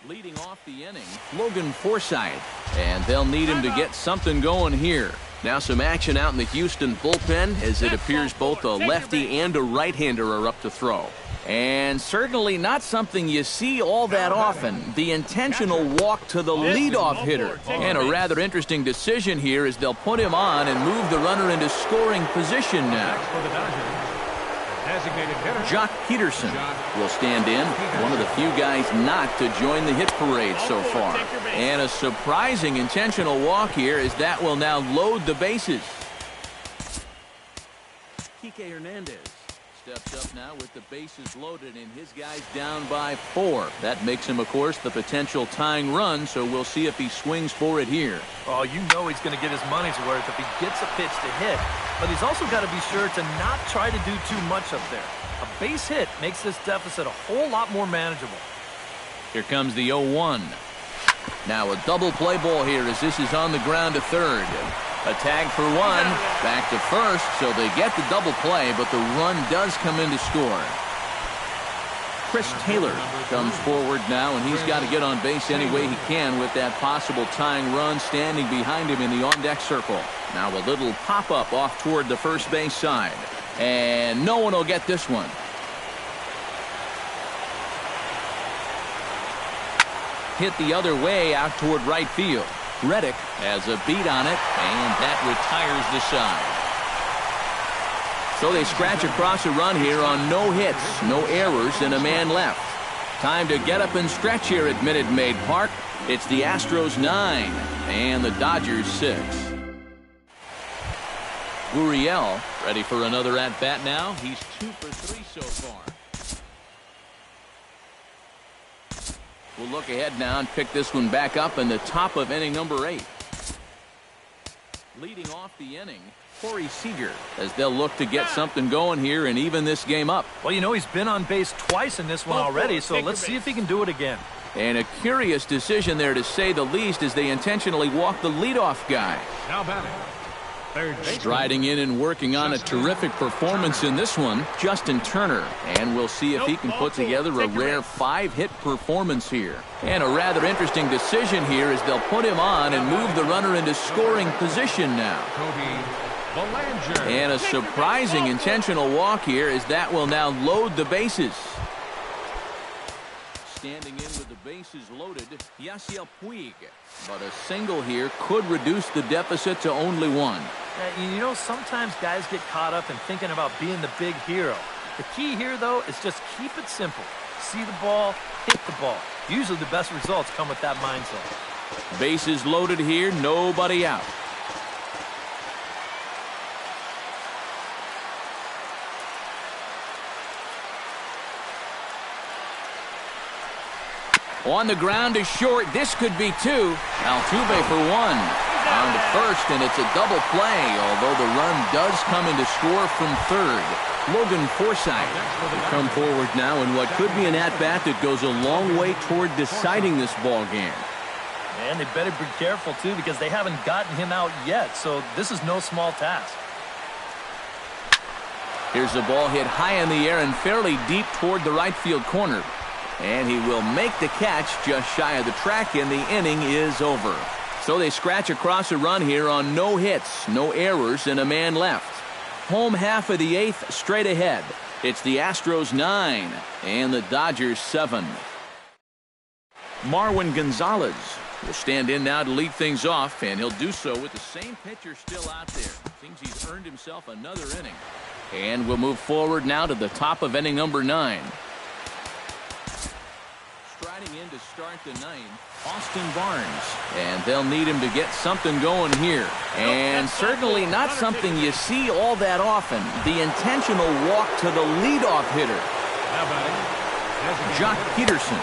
Leading off the inning, Logan Forsythe, and they'll need him to get something going here. Now some action out in the Houston bullpen as it appears both a lefty and a right-hander are up to throw. And certainly not something you see all that often, the intentional walk to the leadoff hitter. And a rather interesting decision here as they'll put him on and move the runner into scoring position now. Jock Peterson will stand in, one of the few guys not to join the hit parade so far. And a surprising intentional walk here as that will now load the bases. Kike Hernandez steps up now with the bases loaded and his guys down by 4. That makes him, of course, the potential tying run, so we'll see if he swings for it here. Oh, you know he's going to get his money's worth if he gets a pitch to hit. But he's also got to be sure to not try to do too much up there. A base hit makes this deficit a whole lot more manageable. Here comes the 0-1. Now a double play ball here as this is on the ground to third. A tag for 1, back to first, so they get the double play, but the run does come in to score. Chris Taylor comes forward now, and he's got to get on base any way he can with that possible tying run standing behind him in the on-deck circle. Now a little pop-up off toward the first base side, and no one will get this one. Hit the other way out toward right field. Reddick has a beat on it, and that retires the side. So they scratch across a run here on no hits, no errors, and a man left. Time to get up and stretch here at Minute Maid Park. It's the Astros 9 and the Dodgers 6. Gurriel ready for another at-bat now. He's 2 for 3 so far. We'll look ahead now and pick this one back up in the top of inning number 8. Leading off the inning, Corey Seager, as they'll look to get something going here and even this game up. Well, you know, he's been on base twice in this one already, so let's see if he can do it again. And a curious decision there, to say the least, as they intentionally walk the leadoff guy. Now batting, striding in and working on a terrific performance in this one, Justin Turner. And we'll see if he can put together a rare 5-hit performance here. And a rather interesting decision here as they'll put him on and move the runner into scoring position now. And a surprising intentional walk here as that will now load the bases. Standing in with the bases loaded, Yasiel Puig. But a single here could reduce the deficit to only 1. You know, sometimes guys get caught up in thinking about being the big hero. The key here, though, is just keep it simple. See the ball, hit the ball. Usually the best results come with that mindset. Bases loaded here, nobody out. On the ground is short. This could be 2. Altuve for 1. On to first, and it's a double play, although the run does come in to score from third. Logan Forsythe will come forward now in what could be an at-bat that goes a long way toward deciding this ball game. And they better be careful, too, because they haven't gotten him out yet, so this is no small task. Here's the ball hit high in the air and fairly deep toward the right field corner. And he will make the catch just shy of the track, and the inning is over. So they scratch across a run here on no hits, no errors, and a man left. Home half of the 8th straight ahead. It's the Astros 9 and the Dodgers 7. Marwin Gonzalez will stand in now to lead things off, and he'll do so with the same pitcher still out there. Seems he's earned himself another inning. And we'll move forward now to the top of inning number 9. Striding in to start the 9th, Austin Barnes. And they'll need him to get something going here. And certainly not something you see all that often. The intentional walk to the leadoff hitter. Jock Peterson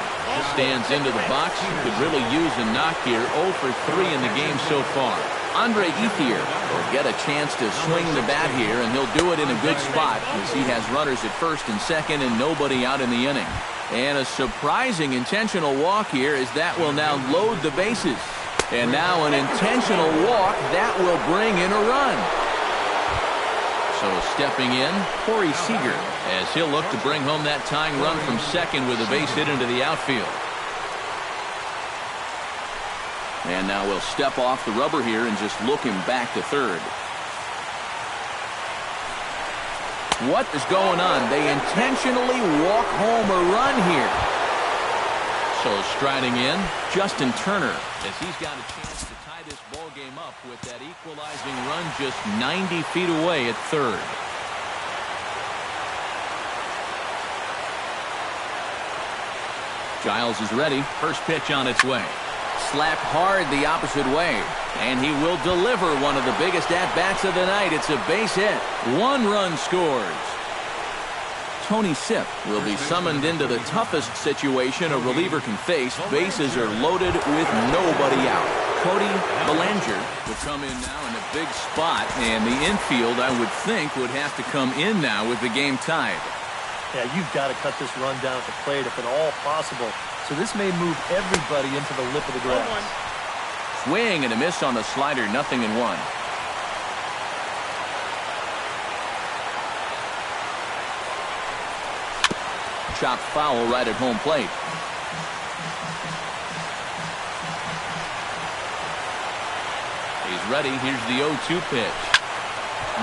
stands into the box. Could really use a knock here. 0 for 3 in the game so far. Andre Ethier will get a chance to swing the bat here, and he'll do it in a good spot as he has runners at first and second and nobody out in the inning. And a surprising intentional walk here as that will now load the bases. And now an intentional walk that will bring in a run. So stepping in, Corey Seager, as he'll look to bring home that tying run from second with a base hit into the outfield. And now we'll step off the rubber here and just look him back to third. What is going on? They intentionally walk home a run here. So striding in, Justin Turner, as he's got a chance to tie this ball game up with that equalizing run just 90 feet away at third. Giles is ready. First pitch on its way. Slapped hard the opposite way, and he will deliver one of the biggest at-bats of the night. It's a base hit. One run scores. Tony Sipp will be summoned into the toughest situation a reliever can face. Bases are loaded with nobody out. Cody Bellinger will come in now in a big spot, and the infield, I would think, would have to come in now with the game tied. Yeah, you've got to cut this run down at the plate if at all possible. So this may move everybody into the lip of the grass. Swing and a miss on the slider, 0-1. Chopped foul right at home plate. He's ready. Here's the 0-2 pitch.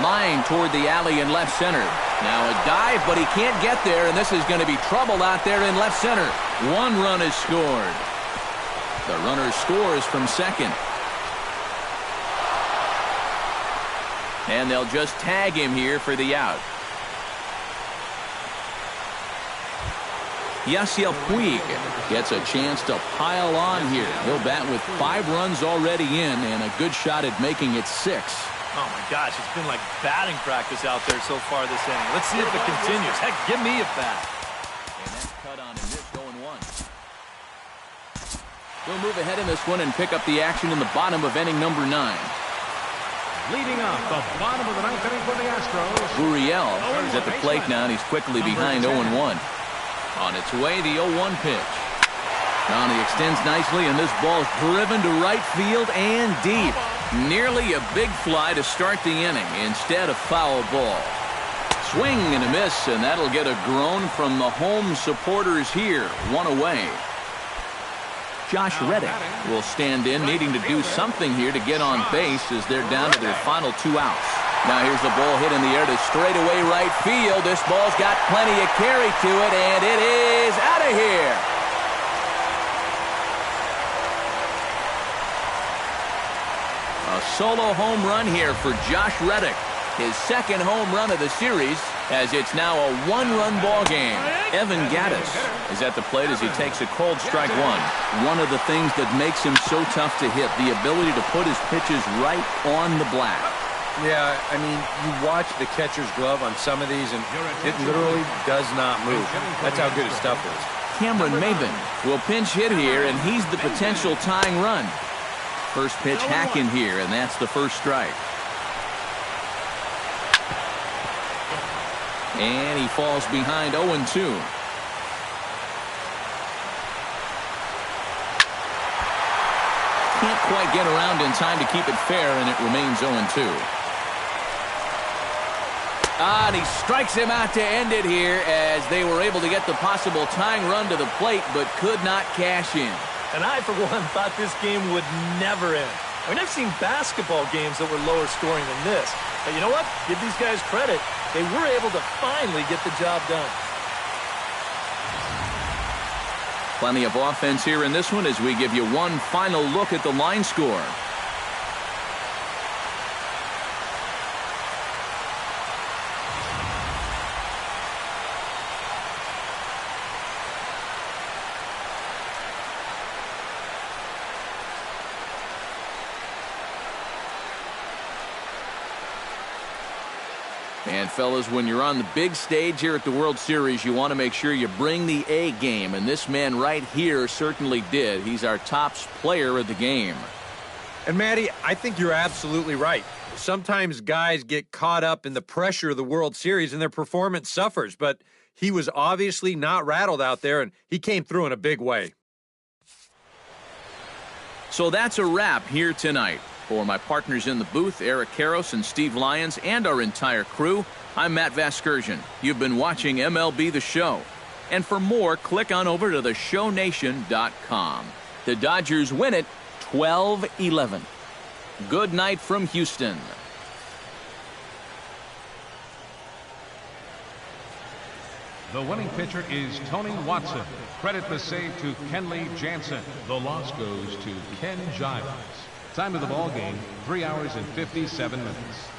Line toward the alley in left center. Now a dive, but he can't get there, and this is going to be trouble out there in left center. One run is scored. The runner scores from second. And they'll just tag him here for the out. Yasiel Puig gets a chance to pile on here. He'll bat with 5 runs already in and a good shot at making it 6. Oh, my gosh, it's been like batting practice out there so far this inning. Let's see if it continues. Heck, give me a bat. And that's cut on and missed 0-1. We'll move ahead in this one and pick up the action in the bottom of inning number 9. Leading off the bottom of the 9th inning for the Astros. Gurriel is at the plate now, and he's quickly behind 0-1. On its way, the 0-1 pitch. Now he extends nicely, and this ball's driven to right field and deep. Nearly a big fly to start the inning instead of foul ball. Swing and a miss, and that'll get a groan from the home supporters here. 1 away. Josh Reddick will stand in, needing to do something here to get on base as they're down to their final 2 outs. Now here's the ball hit in the air to straightaway right field. This ball's got plenty of carry to it, and it is out of here. A solo home run here for Josh Reddick. His second home run of the series, as it's now a 1-run ball game. Evan Gattis is at the plate as he takes a cold strike 1. One of the things that makes him so tough to hit, the ability to put his pitches right on the black. Yeah, I mean, you watch the catcher's glove on some of these, and it literally does not move. That's how good his stuff is. Cameron Maybin will pinch hit here, and he's the potential tying run. First pitch hacking here, and that's the first strike. And he falls behind 0-2. Can't quite get around in time to keep it fair, and it remains 0-2. And he strikes him out to end it here as they were able to get the possible tying run to the plate, but could not cash in. And I, for one, thought this game would never end. I mean, I've seen basketball games that were lower scoring than this. But you know what? Give these guys credit. They were able to finally get the job done. Plenty of offense here in this one as we give you one final look at the line score. And fellas, when you're on the big stage here at the World Series, you want to make sure you bring the A game, and this man right here certainly did. He's our top player of the game. And Matty, I think you're absolutely right. Sometimes guys get caught up in the pressure of the World Series and their performance suffers, but he was obviously not rattled out there, and he came through in a big way. So that's a wrap here tonight. For my partners in the booth, Eric Karros and Steve Lyons, and our entire crew, I'm Matt Vasgersian. You've been watching MLB The Show. And for more, click on over to theshownation.com. The Dodgers win it 12-11. Good night from Houston. The winning pitcher is Tony Watson. Credit the save to Kenley Jansen. The loss goes to Ken Giles. Time of the ball game, 3 hours and 57 minutes.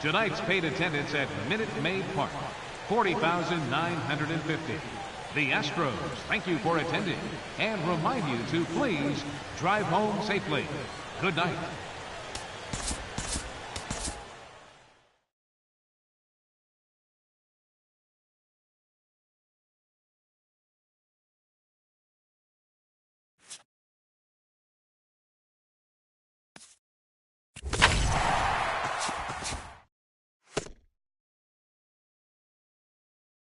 Tonight's paid attendance at Minute Maid Park, 40,950. The Astros thank you for attending and remind you to please drive home safely. Good night.